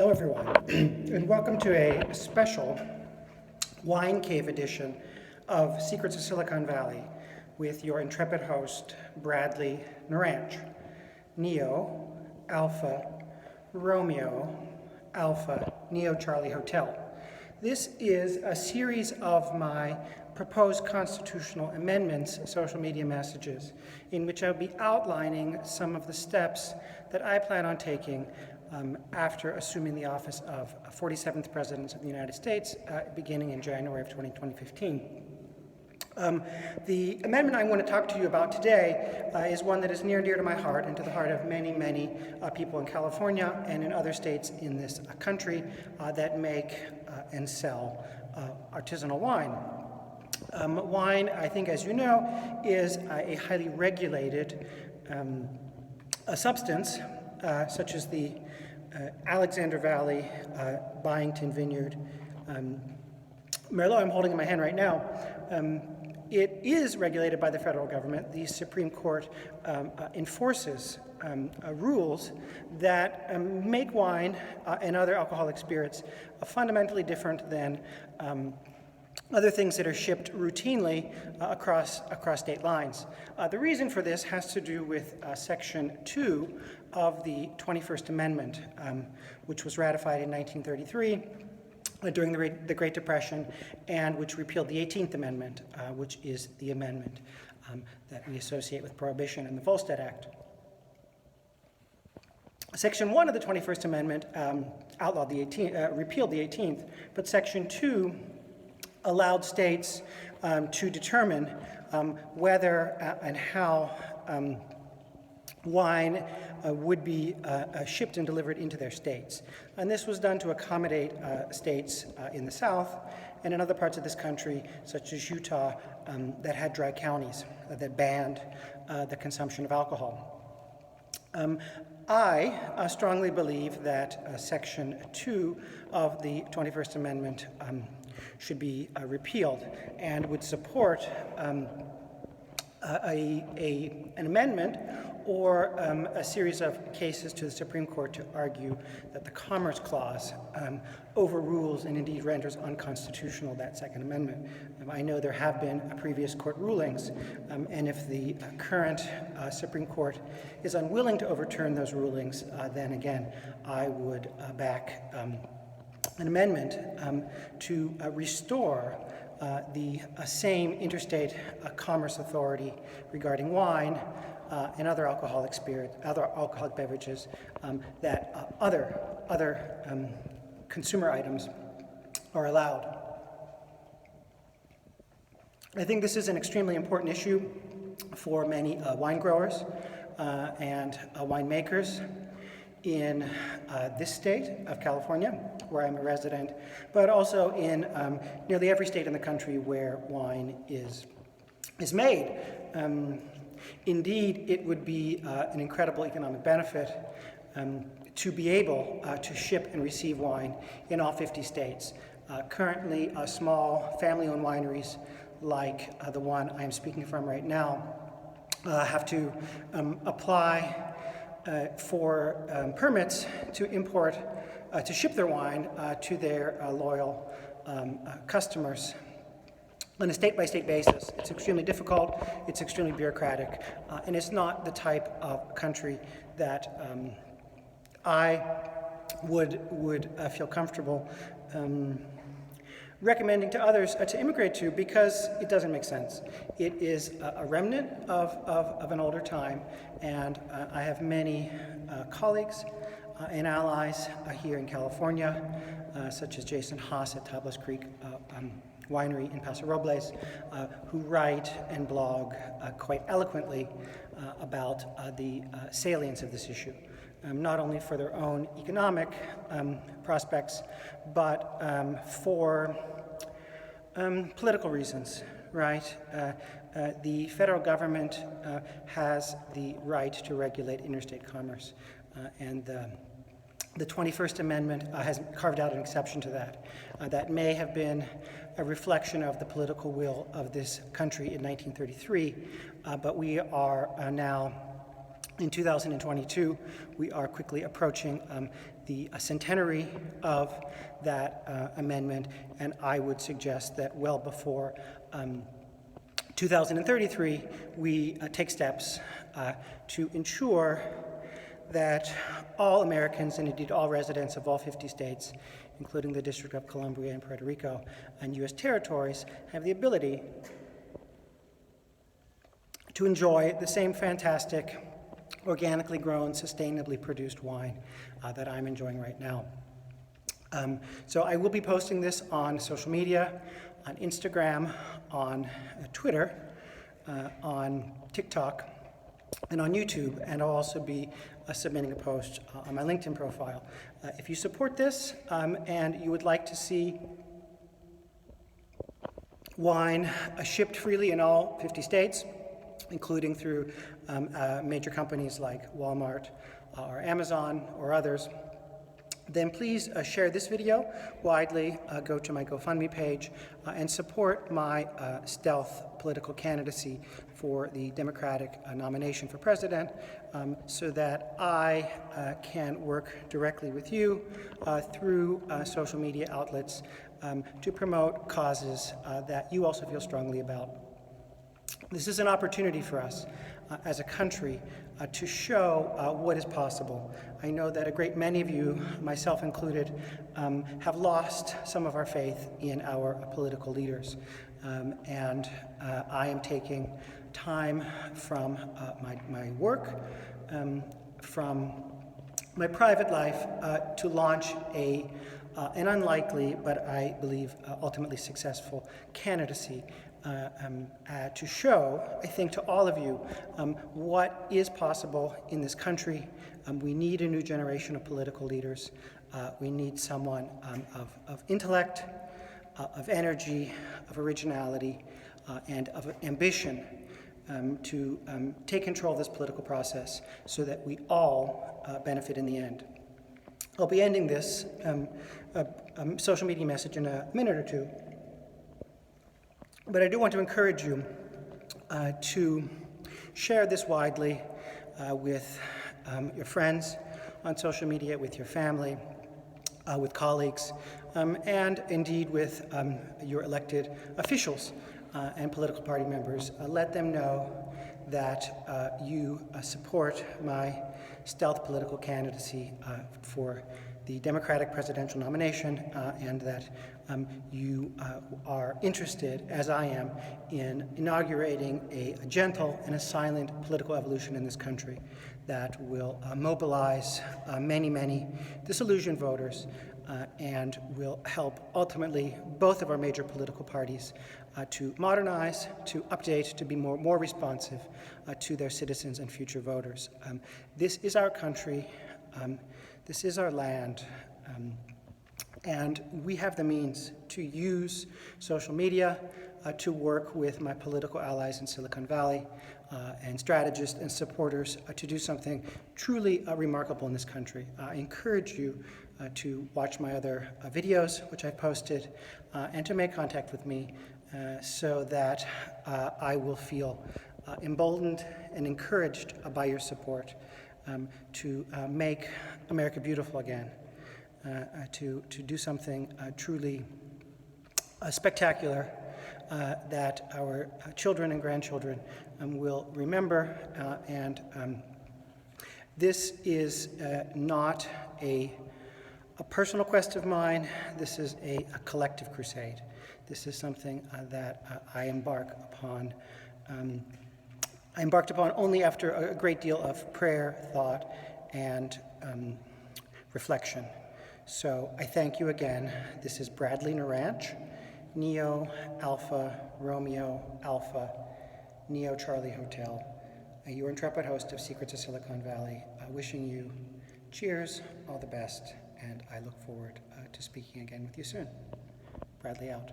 Hello everyone, and welcome to a special Wine Cave edition of Secrets of Silicon Valley with your intrepid host, Bradley Naranch. Neo, Alpha, Romeo, Alpha, Neo Charlie Hotel. This is a series of my proposed constitutional amendments, social media messages, in which I'll be outlining some of the steps that I plan on taking after assuming the office of 47th President of the United States, beginning in January of 2015. The amendment I want to talk to you about today is one that is near and dear to my heart and to the heart of many, many people in California and in other states in this country that make and sell artisanal wine. Wine, I think, as you know, is a highly regulated substance, such as the Alexander Valley, Byington Vineyard, Merlot I'm holding in my hand right now. It is regulated by the federal government. The Supreme Court enforces rules that make wine and other alcoholic spirits fundamentally different than other things that are shipped routinely across state lines. The reason for this has to do with Section 2 of the 21st Amendment, which was ratified in 1933 during the Great Depression, and which repealed the 18th Amendment, which is the amendment that we associate with Prohibition and the Volstead Act. Section 1 of the 21st Amendment outlawed repealed the 18th, but Section 2 allowed states to determine whether and how wine would be shipped and delivered into their states. And this was done to accommodate states in the South and in other parts of this country, such as Utah, that had dry counties that banned the consumption of alcohol. I strongly believe that Section 2 of the 21st Amendment should be repealed and would support an amendment or a series of cases to the Supreme Court to argue that the Commerce Clause overrules and indeed renders unconstitutional that Second Amendment. I know there have been previous court rulings, and if the current Supreme Court is unwilling to overturn those rulings, then again, I would back an amendment to restore the same interstate commerce authority regarding wine and other alcoholic beverages that other consumer items are allowed. I think this is an extremely important issue for many wine growers and winemakers in this state of California, where I'm a resident, but also in nearly every state in the country where wine is made. Indeed, it would be an incredible economic benefit to be able to ship and receive wine in all 50 states. Currently, small family-owned wineries like the one I'm speaking from right now have to apply for permits to import, to ship their wine to their loyal customers on a state-by-state basis. It's extremely difficult, it's extremely bureaucratic, and it's not the type of country that I would feel comfortable recommending to others to immigrate to, because it doesn't make sense. It is a remnant of an older time, and I have many colleagues and allies here in California, such as Jason Haas at Tablas Creek Winery in Paso Robles, who write and blog quite eloquently about the salience of this issue, not only for their own economic prospects, but for political reasons, right? The federal government has the right to regulate interstate commerce, and the 21st Amendment has carved out an exception to that. That may have been a reflection of the political will of this country in 1933, but we are now In 2022, we are quickly approaching the centenary of that amendment, and I would suggest that well before 2033, we take steps to ensure that all Americans, and indeed all residents of all 50 states, including the District of Columbia and Puerto Rico and U.S. territories, have the ability to enjoy the same fantastic, organically grown, sustainably produced wine that I'm enjoying right now. So I will be posting this on social media, on Instagram, on Twitter, on TikTok, and on YouTube, and I'll also be submitting a post on my LinkedIn profile. If you support this and you would like to see wine shipped freely in all 50 states, including through major companies like Walmart or Amazon or others, then please share this video widely, go to my GoFundMe page, and support my stealth political candidacy for the Democratic nomination for president, so that I can work directly with you through social media outlets to promote causes that you also feel strongly about. This is an opportunity for us as a country to show what is possible. I know that a great many of you, myself included, have lost some of our faith in our political leaders. And I am taking time from my work, from my private life, to launch an unlikely, but I believe ultimately successful candidacy to show, I think, to all of you what is possible in this country. We need a new generation of political leaders. We need someone of intellect, of energy, of originality, and of ambition to take control of this political process so that we all benefit in the end. I'll be ending this social media message in a minute or two, but I do want to encourage you to share this widely with your friends on social media, with your family, with colleagues, and indeed with your elected officials and political party members. Let them know that you support my stealth political candidacy for the Democratic presidential nomination, and that you are interested, as I am, in inaugurating a gentle and a silent political evolution in this country that will mobilize many, many disillusioned voters and will help ultimately both of our major political parties to modernize, to update, to be more responsive to their citizens and future voters. This is our country. This is our land. And we have the means to use social media to work with my political allies in Silicon Valley and strategists and supporters to do something truly remarkable in this country. I encourage you to watch my other videos, which I've posted, and to make contact with me so that I will feel emboldened and encouraged by your support to make America beautiful again, to do something truly spectacular that our children and grandchildren will remember. And this is not a personal quest of mine. This is a collective crusade. This is something that I embarked upon only after a great deal of prayer, thought, and reflection. So I thank you again. This is Bradley Naranch, Neo Alpha Romeo Alpha Neo Charlie Hotel, your intrepid host of Secrets of Silicon Valley, wishing you cheers, all the best, and I look forward to speaking again with you soon. Bradley out.